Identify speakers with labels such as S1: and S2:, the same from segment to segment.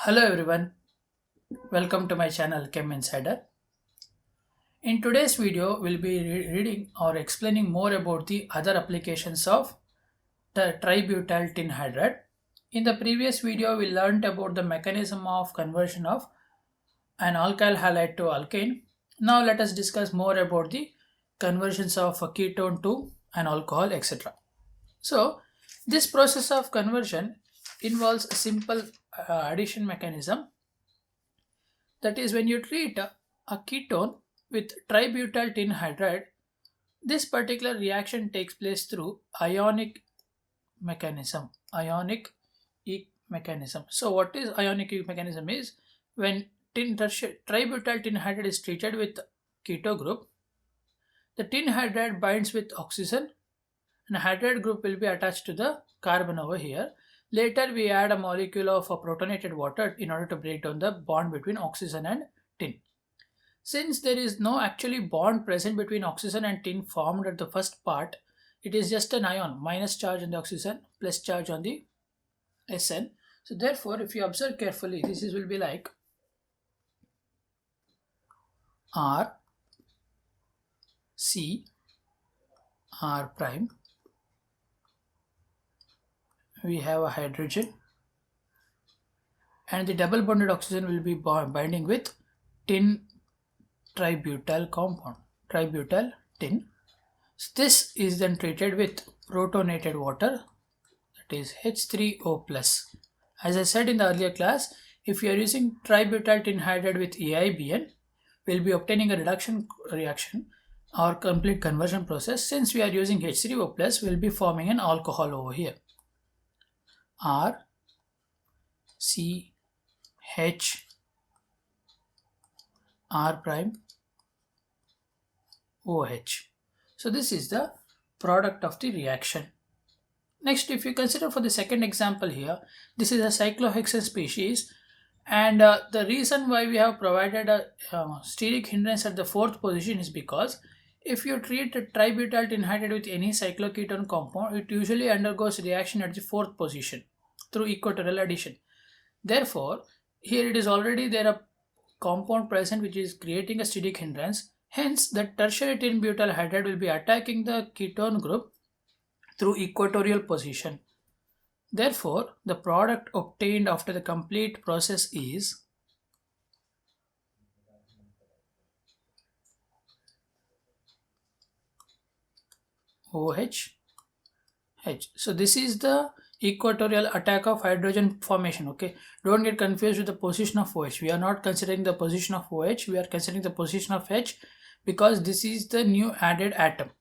S1: Hello everyone, welcome to my channel Chem Insider. In today's video, we'll be reading or explaining more about the other applications of the tributyl tin hydride. In the previous video, we learned about the mechanism of conversion of an alkyl halide to alkane. Now let us discuss more about the conversions of a ketone to an alcohol, etc. So this process of conversion involves a simple addition mechanism. That is, when you treat a ketone with tributyl tin hydride, this particular reaction takes place through ionic mechanism. Mechanism. So, what is ionic mechanism is when tributyl tin hydride is treated with keto group, the tin hydride binds with oxygen and hydride group will be attached to the carbon over here. Later, we add a molecule of a protonated water in order to break down the bond between oxygen and tin. Since there is no actually bond present between oxygen and tin formed at the first part, it is just an ion, minus charge on the oxygen, plus charge on the Sn. So therefore, if you observe carefully, will be like R, C, R prime. We have a hydrogen and the double bonded oxygen will be binding with tin tributyl compound, tributyl tin. So this is then treated with protonated water, that is H3O plus. As I said in the earlier class, if you are using tributyl tin hydride with EIBN, we will be obtaining a reduction reaction or complete conversion process. Since we are using H3O plus, we will be forming an alcohol over here. R, C, H, R prime, OH. So this is the product of the reaction. Next, if you consider for the second example here, this is a cyclohexane species, and the reason why we have provided a steric hindrance at the fourth position is because if you treat a tributyl tin hydride with any cycloketone compound, it usually undergoes reaction at the fourth position through equatorial addition. Therefore, here it is already there a compound present which is creating a steric hindrance. Hence, the tertiary tin butyl hydride will be attacking the ketone group through equatorial position. Therefore, the product obtained after the complete process is OH, H. So this is the equatorial attack of hydrogen formation. Okay, don't get confused with the position of OH. We are not considering the position of OH, we are considering the position of H because this is the new added atom.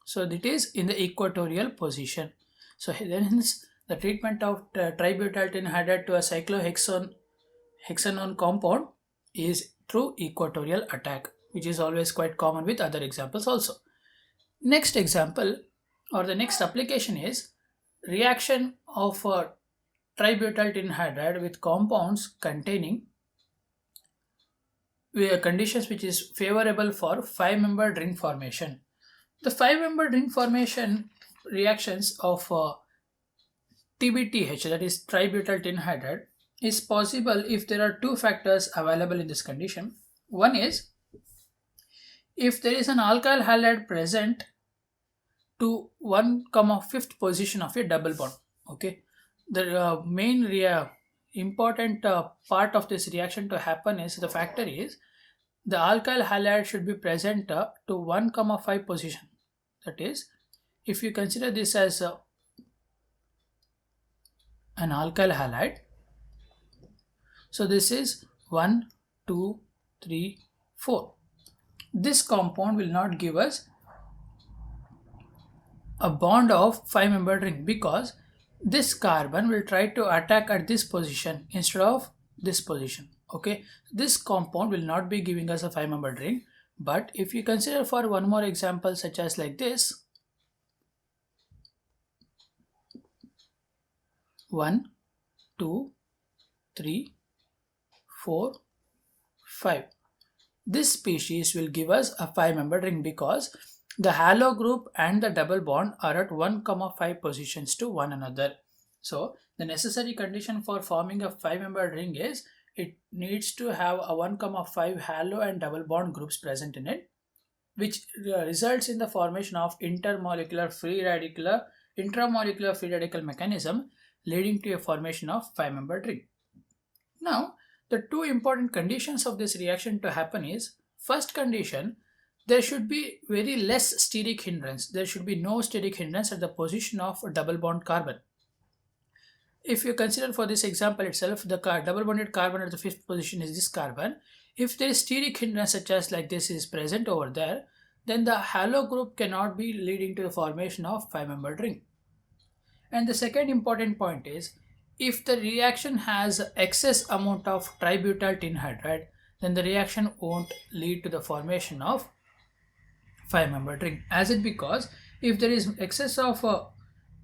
S1: So it is in the equatorial position. So then hence the treatment of tributyl tin hydride to a cyclohexanone compound is through equatorial attack, which is always quite common with other examples also. Next example or the next application is reaction of tributyl tin hydride with compounds containing conditions which is favorable for 5-membered ring formation. The 5-membered ring formation reactions of TBTH, that is tributyl tin hydride, is possible if there are two factors available in this condition. One is if there is an alkyl halide present to 1,5th position of a double bond. Okay, the main important part of this reaction to happen is the factor is the alkyl halide should be present to 1,5 position. That is, if you consider this as an alkyl halide, so this is 1, 2, 3, 4. This compound will not give us a bond of 5-membered ring because this carbon will try to attack at this position instead of this position. Okay, this compound will not be giving us a 5-membered ring. But if you consider for one more example such as like this, 1, 2, 3, 4, 5. This species will give us a 5-membered ring because the halo group and the double bond are at 1,5 positions to one another. So The necessary condition for forming a 5-membered ring is it needs to have a 1,5 halo and double bond groups present in it, which results in the formation of intramolecular free radical mechanism, leading to a formation of 5-membered ring. Now, the two important conditions of this reaction to happen is, first condition, there should be very less steric hindrance. There should be no steric hindrance at the position of a double bond carbon. If you consider for this example itself, the double bonded carbon at the fifth position is this carbon. If there is steric hindrance such as like this is present over there, then the halo group cannot be leading to the formation of 5-membered ring. And the second important point is, if the reaction has excess amount of tributyl tin hydride, then the reaction won't lead to the formation of 5-membered ring. As it because if there is excess of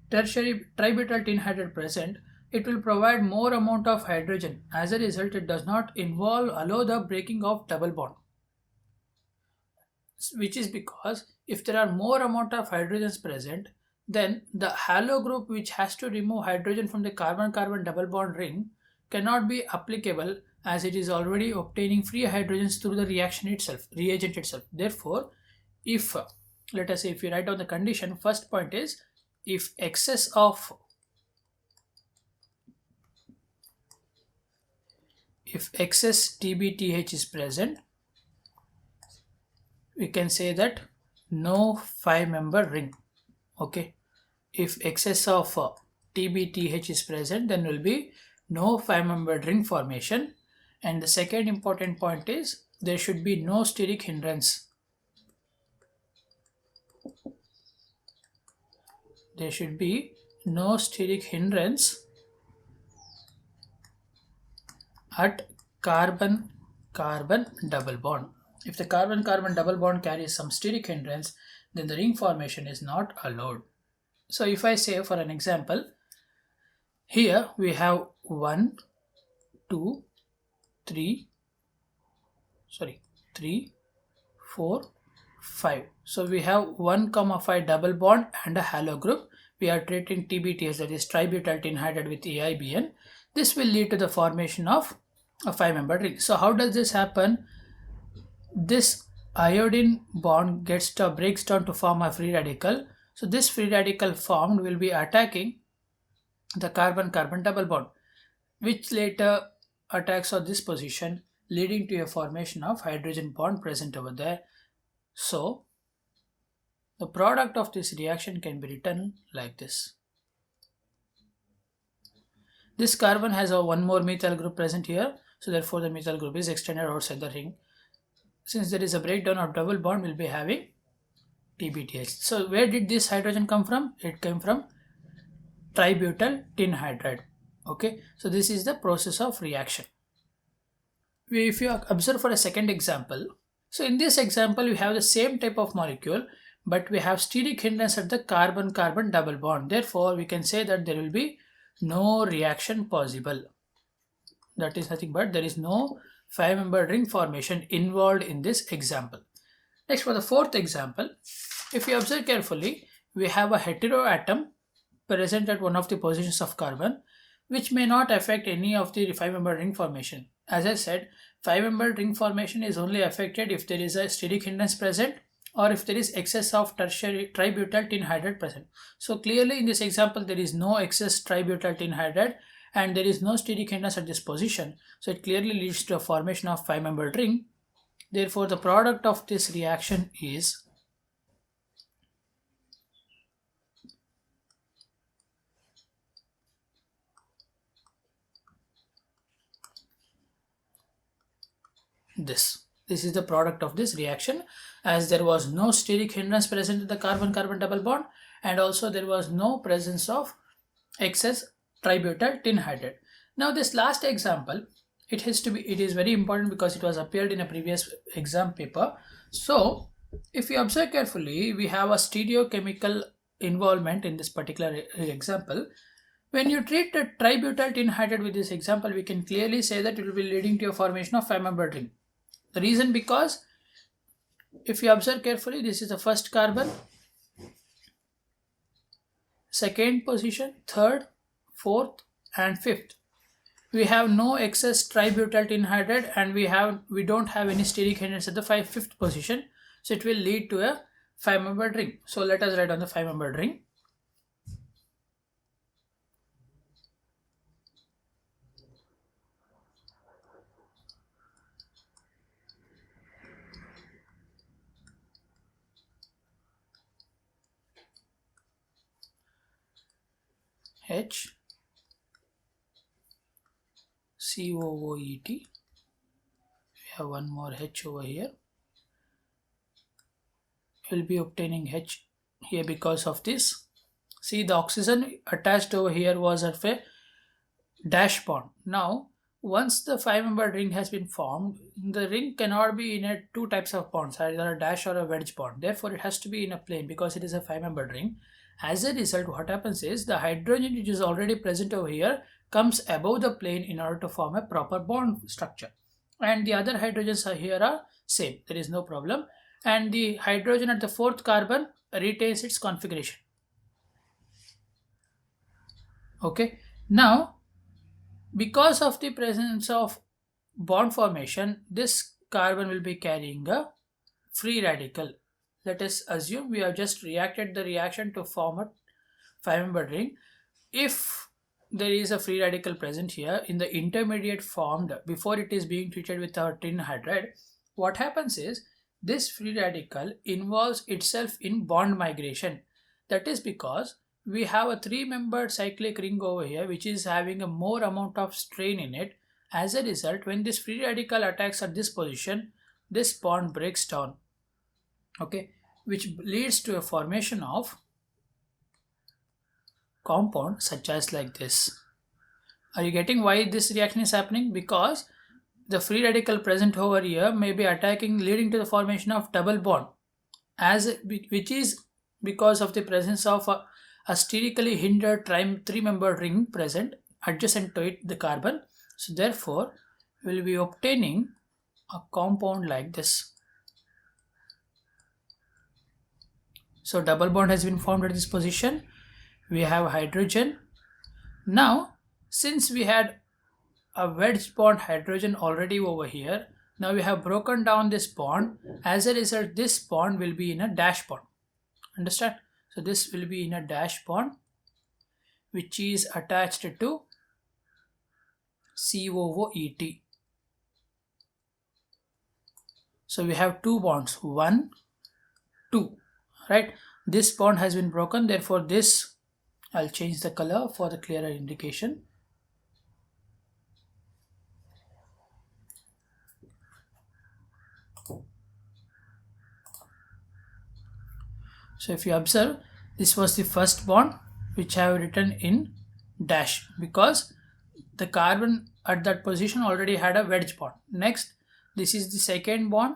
S1: tertiary tributyl tin hydride present, it will provide more amount of hydrogen. As a result, it does not allow the breaking of double bond, which is because if there are more amount of hydrogens present, then the halo group, which has to remove hydrogen from the carbon-carbon double bond ring, cannot be applicable, as it is already obtaining free hydrogens through the reagent itself. Therefore, if let us say if you write down the condition, first point is, if excess TBTH is present, we can say that no 5-membered ring. Okay, if excess of TBTH is present, then will be no 5-membered ring formation. And the second important point is, there should be no steric hindrance. There should be no steric hindrance at carbon-carbon double bond. If the carbon-carbon double bond carries some steric hindrance, then the ring formation is not allowed. So if I say for an example, here we have 3, 4, 5. So we have 1,5 double bond and a halo group. We are treating TBTH, that is tributyl tin hydride, with AIBN. This will lead to the formation of a 5-membered ring. So how does this happen? This iodine bond breaks down to form a free radical. So this free radical formed will be attacking the carbon-carbon double bond, which later attacks on this position, leading to a formation of hydrogen bond present over there. So the product of this reaction can be written like this. This carbon has one more methyl group present here, so therefore the methyl group is extended outside the ring. Since there is a breakdown of double bond, we'll be having TBTH. So where did this hydrogen come from? It came from tributyl tin hydride. Okay, so this is the process of reaction. If you observe for a second example, so in this example we have the same type of molecule, but we have steric hindrance at the carbon-carbon double bond. Therefore, we can say that there will be no reaction possible. That is nothing but there is no 5-membered ring formation involved in this example. Next, for the fourth example, if you observe carefully, we have a heteroatom present at one of the positions of carbon, which may not affect any of the 5-membered ring formation. As I said, 5-membered ring formation is only affected if there is a steric hindrance present or if there is excess of tertiary tributyl tin hydride present. So clearly in this example there is no excess tributyl tin hydride and there is no steric hindrance at this position. So it clearly leads to a formation of 5-membered ring. Therefore, the product of this reaction is this. This is the product of this reaction, as there was no steric hindrance present in the carbon-carbon double bond and also there was no presence of excess tributyl tin hydride. Now this last example, it is very important because it was appeared in a previous exam paper. So if you observe carefully, we have a stereochemical involvement in this particular example. When you treat the tributyl tin hydride with this example, we can clearly say that it will be leading to a formation of 5-membered ring. The reason because if you observe carefully, this is the first carbon, second position, third, fourth, And fifth, we have no excess tributyl anhydride, and we don't have any steric hindrance at the fifth position, so it will lead to a 5-membered ring. So let us write on the 5-membered ring. H COOET. We have one more H over here. We'll be obtaining H here because of this. See, the oxygen attached over here was at a dash bond. Now, once the 5-membered ring has been formed, the ring cannot be in a two types of bonds, either a dash or a wedge bond. Therefore, it has to be in a plane because it is a 5-membered ring. As a result, what happens is the hydrogen which is already present over here comes above the plane in order to form a proper bond structure. And the other hydrogens are here are same. There is no problem. And the hydrogen at the 4th carbon retains its configuration. Okay. Now, because of the presence of bond formation, this carbon will be carrying a free radical. Let us assume we have just reacted the reaction to form a 5-membered ring. If there is a free radical present here in the intermediate formed before it is being treated with our tin hydride, what happens is this free radical involves itself in bond migration. That is because we have a 3-membered cyclic ring over here which is having a more amount of strain in it. As a result, when this free radical attacks at this position, this bond breaks down, okay, which leads to a formation of compound such as like this. Are you getting why this reaction is happening? Because the free radical present over here may be attacking, leading to the formation of double bond, which is because of the presence of a sterically hindered 3-membered ring present adjacent to it, the carbon. So therefore, we will be obtaining a compound like this. So double bond has been formed at this position. We have hydrogen. Now, since we had a wedge bond hydrogen already over here, now we have broken down this bond. As a result, this bond will be in a dash bond. Understand? So this will be in a dash bond which is attached to COOET. So we have two bonds, 1, 2, right? This bond has been broken, therefore this, I'll change the color for the clearer indication. So if you observe, this was the first bond which I have written in dash because the carbon at that position already had a wedge bond. Next, this is the second bond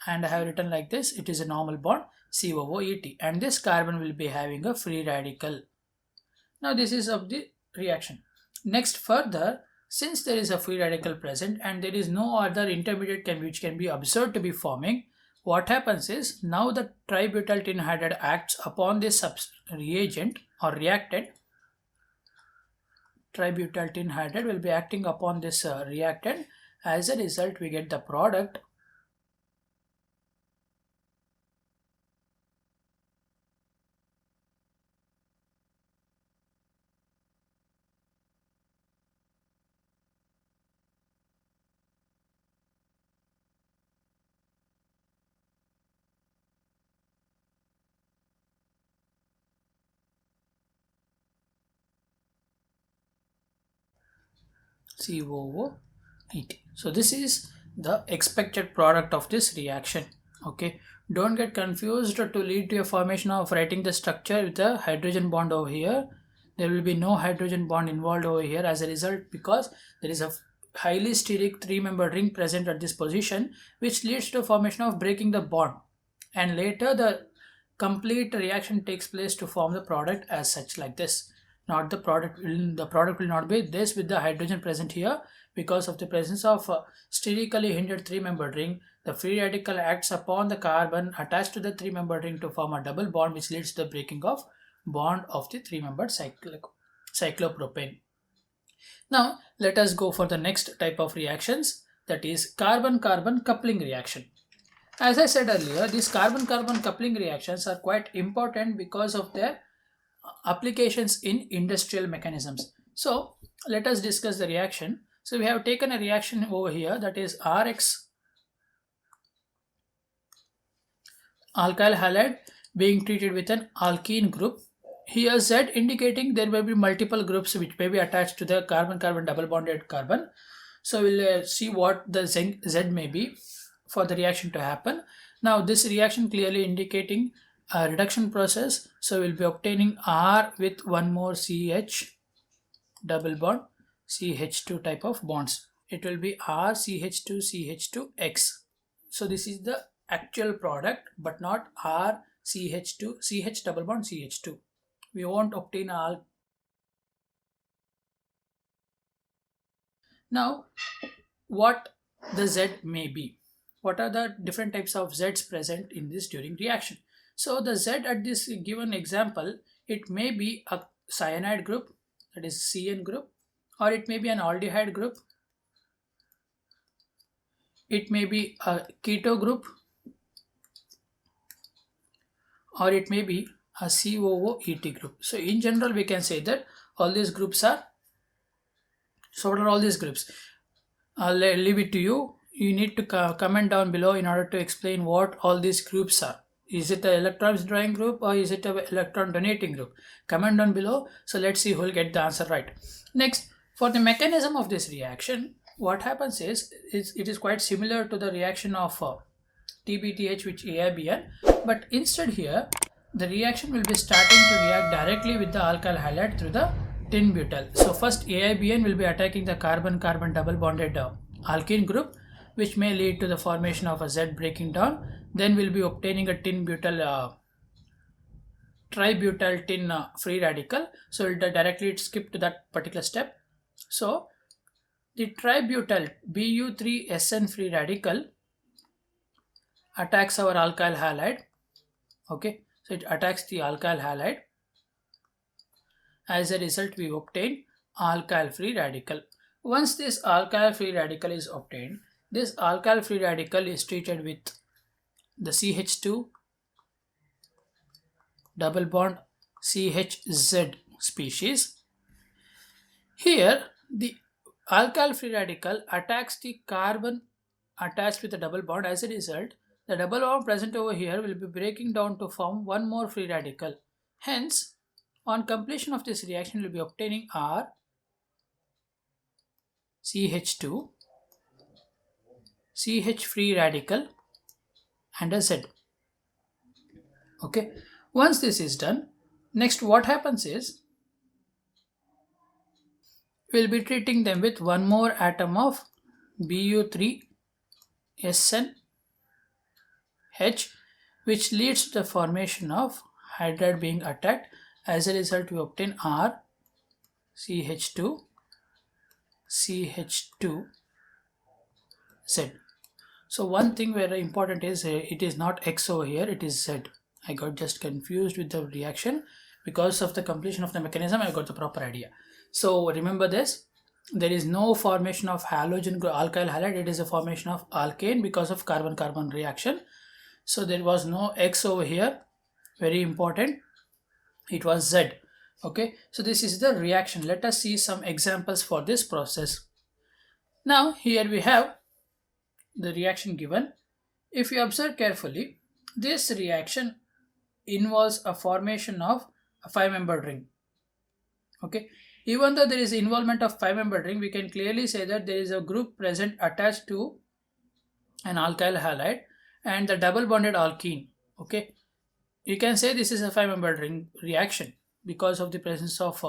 S1: and I have written like this. It is a normal bond, COOET, and this carbon will be having a free radical. Now this is of the reaction. Next, further, since there is a free radical present and there is no other intermediate which can be observed to be forming, what happens is now the tributyl anhydride acts upon this reagent or reactant. Tributyl anhydride will be acting upon this reactant. As a result, we get the product COOET. So this is the expected product of this reaction. Okay, don't get confused to lead to a formation of writing the structure with a hydrogen bond over here. There will be no hydrogen bond involved over here as a result because there is a highly steric 3-membered ring present at this position which leads to formation of breaking the bond, and later the complete reaction takes place to form the product as such like this. Not the product will not be this with the hydrogen present here because of the presence of sterically hindered 3-membered ring. The free radical acts upon the carbon attached to the 3-membered ring to form a double bond which leads to the breaking of bond of the 3-membered cyclopropane. Now let us go for the next type of reactions, that is carbon-carbon coupling reaction. As I said earlier, these carbon-carbon coupling reactions are quite important because of their applications in industrial mechanisms. So let us discuss the reaction. So we have taken a reaction over here, that is RX alkyl halide being treated with an alkene group. Here Z indicating there may be multiple groups which may be attached to the carbon-carbon double bonded carbon. So we'll see what the Z may be for the reaction to happen. Now this reaction clearly indicating a reduction process. So we'll be obtaining R with one more CH double bond CH2 type of bonds. It will be R CH2 CH2X. So this is the actual product, but not R CH2 CH double bond CH2. We won't obtain all. Now what the Z may be, what are the different types of Z's present in this during reaction. So the Z at this given example, it may be a cyanide group, that is CN group, or it may be an aldehyde group, it may be a keto group, or it may be a COOET group. So in general we can say that all these groups are, so what are all these groups? I'll leave it to you. You need to comment down below in order to explain what all these groups are. Is it an electron withdrawing group or is it an electron donating group? Comment down below. So let's see who will get the answer right. Next, for the mechanism of this reaction, what happens is it is quite similar to the reaction of TBTH with AIBN, but instead here the reaction will be starting to react directly with the alkyl halide through the tin butyl. So first AIBN will be attacking the carbon-carbon double bonded alkene group, which may lead to the formation of a Z breaking down. Then we'll be obtaining a tin butyl tributyl tin free radical. So we'll directly skip to that particular step. So the tributyl Bu3SN free radical attacks our alkyl halide. Okay, so it attacks the alkyl halide. As a result, we obtain alkyl free radical. Once this alkyl free radical is obtained, this alkyl free radical is treated with the CH2 double bond CHZ species. Here the alkyl free radical attacks the carbon attached with a double bond. As a result, the double bond present over here will be breaking down to form one more free radical. Hence, on completion of this reaction, we will be obtaining R CH2 CH free radical and a Z. Okay, once this is done, next what happens is we'll be treating them with one more atom of Bu3SN H, which leads to the formation of hydride being attacked. As a result, we obtain R CH2 CH2 Z. So one thing very important is it is not X over here, it is Z. I got just confused with the reaction. Because of the completion of the mechanism, I got the proper idea. So remember this, there is no formation of halogen alkyl halide, it is a formation of alkane because of carbon-carbon reaction. So there was no X over here, very important, it was Z. Okay, so this is the reaction. Let us see some examples for this process. Now here we have the reaction given. If you observe carefully, this reaction involves a formation of a 5-membered ring. Okay, even though there is involvement of 5-membered ring, we can clearly say that there is a group present attached to an alkyl halide and the double bonded alkene. Okay, you can say this is a 5-membered ring reaction because of the presence of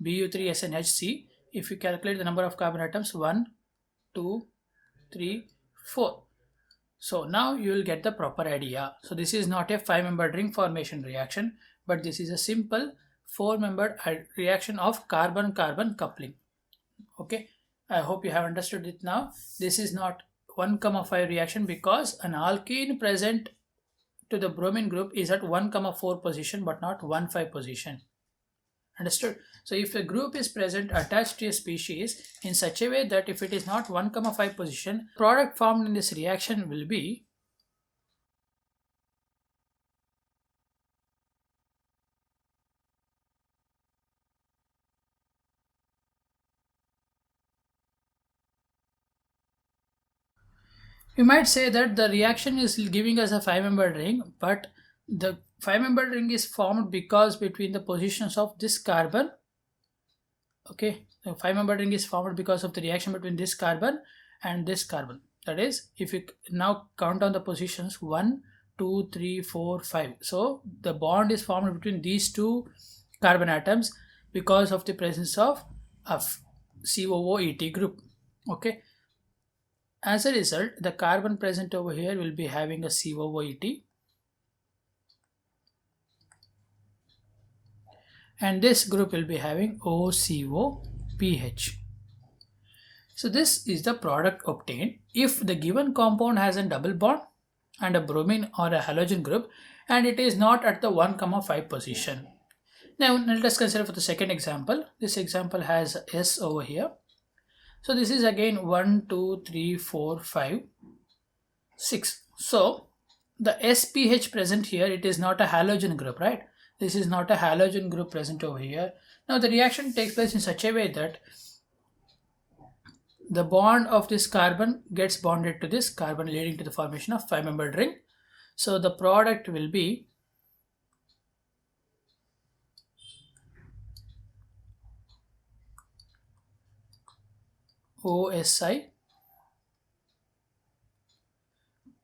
S1: Bu3SNHC. If you calculate the number of carbon atoms, 1, 2, 3, 4. So now you will get the proper idea. So this is not a 5-membered ring formation reaction, but this is a simple 4-membered reaction of carbon-carbon coupling. Okay, I hope you have understood it now. This is not 1,5 reaction because an alkene present to the bromine group is at 1,4 position but not 1,5 position. Understood? So if a group is present attached to a species in such a way that if it is not 1, 5 position, product formed in this reaction will be you might say that the reaction is giving us a 5-membered ring, but the 5-membered ring is formed because between the positions of this carbon, okay, the 5-membered ring is formed because of the reaction between this carbon and this carbon. That is, if you now count down the positions 1, 2, 3, 4, 5. So the bond is formed between these two carbon atoms because of the presence of a COOET group. Okay. As a result, the carbon present over here will be having a COOET, and this group will be having OCOPH. So this is the product obtained if the given compound has a double bond and a bromine or a halogen group and it is not at the 1, 5 position. Now let us consider for the second example. This example has S over here. So this is again 1, 2, 3, 4, 5, 6. So the SPH present here, it is not a halogen group, right? This is not a halogen group present over here. Now the reaction takes place in such a way that the bond of this carbon gets bonded to this carbon, leading to the formation of 5-membered ring. So the product will be OSI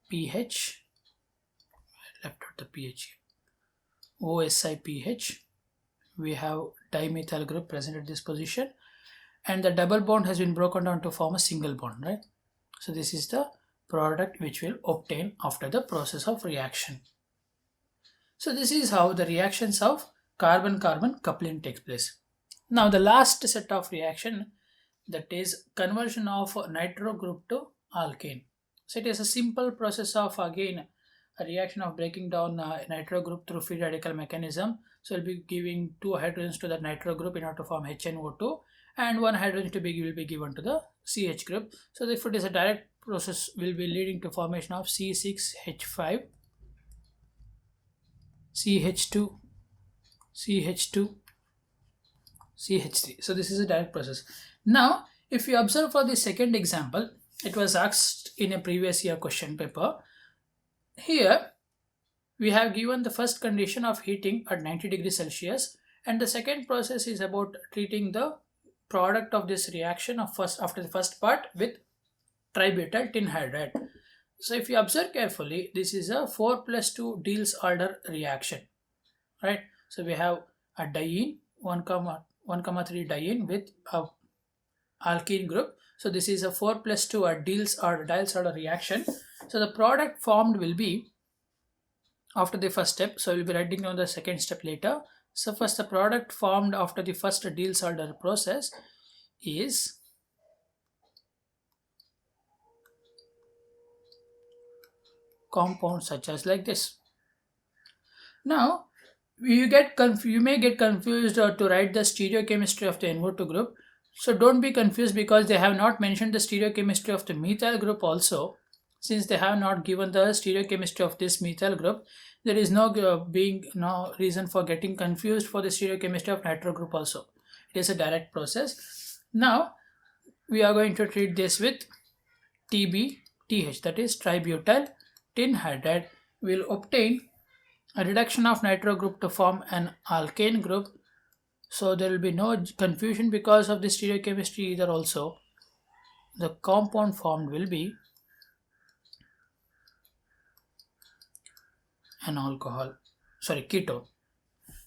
S1: PH, left out the pH, OSI PH. We have dimethyl group present at this position, and the double bond has been broken down to form a single bond, right? So this is the product which will obtain after the process of reaction. So this is how the reactions of carbon-carbon coupling takes place. Now the last set of reaction, that is conversion of nitro group to alkane. So it is a simple process of again a reaction of breaking down nitro group through free radical mechanism. So we'll be giving 2 hydrogens to that nitro group in order to form HNO2, and 1 hydrogen will be given to the CH group. So if it is a direct process, will be leading to formation of C6H5, CH2, CH2, CH3. So this is a direct process. Now, if you observe for the second example, it was asked in a previous year question paper. Here, we have given the first condition of heating at 90 degrees Celsius, and the second process is about treating the product of this reaction of after the first part with tributyl tin hydride. So if you observe carefully, this is a 4+2 Diels-Alder reaction, right? So we have a diene 1, 3 diene with a alkene group. So this is a 4+2 a Diels-Alder reaction. So the product formed will be after the first step. So we'll be writing down the second step later. So first, the product formed after the first Diels-Alder process is compounds such as like this. Now you may get confused to write the stereochemistry of the NO2 group. So don't be confused because they have not mentioned the stereochemistry of the methyl group also. Since they have not given the stereochemistry of this methyl group, there is no reason for getting confused for the stereochemistry of nitro group also. It is a direct process. Now we are going to treat this with TBTH, that is tributyl tin hydride. Will obtain a reduction of nitro group to form an alkane group. So there will be no confusion because of the stereochemistry either also. The compound formed will be an ketone.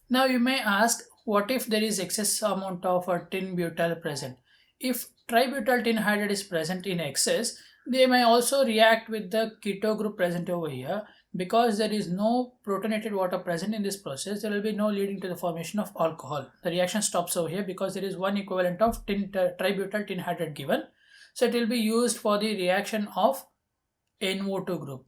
S1: Now you may ask, what if there is excess amount of tin butyl present? If tributyl tin hydride is present in excess, they may also react with the keto group present over here. Because there is no protonated water present in this process, there will be no leading to the formation of alcohol. The reaction stops over here because there is one equivalent of tributyl tin hydride given. So it will be used for the reaction of NO2 group.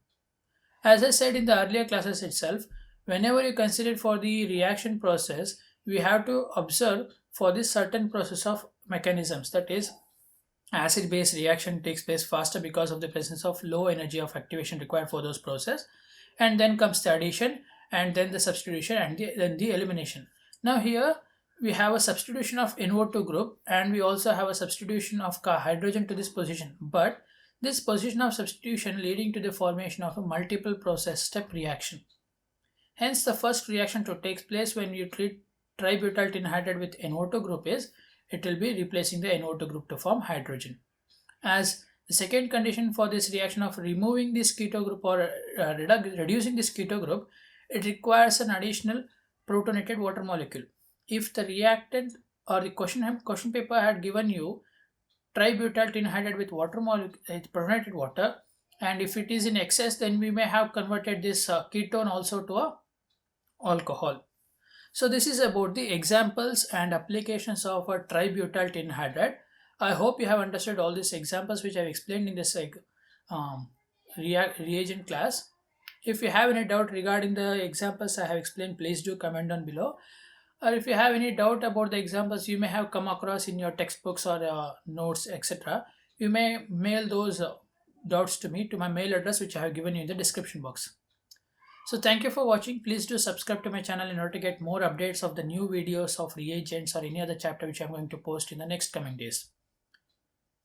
S1: As I said in the earlier classes itself, whenever you consider for the reaction process, we have to observe for this certain process of mechanisms, that is acid base reaction takes place faster because of the presence of low energy of activation required for those process, and then comes the addition, and then the substitution, and then the elimination. Now here we have a substitution of NO2 group, and we also have a substitution of hydrogen to this position, but this position of substitution leading to the formation of a multiple process step reaction. Hence the first reaction to take place when you treat tributyl tinhydride with NO2 group is it will be replacing the NO2 group to form hydrogen. As the second condition for this reaction of removing this keto group or reducing this keto group, it requires an additional protonated water molecule. If the reactant or the question paper had given you tributyl tinhydride with water molecule, protonated water, and if it is in excess, then we may have converted this ketone also to a alcohol. So this is about the examples and applications of a tributyl tinhydride. I hope you have understood all these examples which I have explained in this um, reagent class. If you have any doubt regarding the examples I have explained, please do comment down below. Or if you have any doubt about the examples you may have come across in your textbooks or notes, etc., you may mail those doubts to me to my mail address which I have given you in the description box. So thank you for watching. Please do subscribe to my channel in order to get more updates of the new videos of reagents or any other chapter which I'm going to post in the next coming days.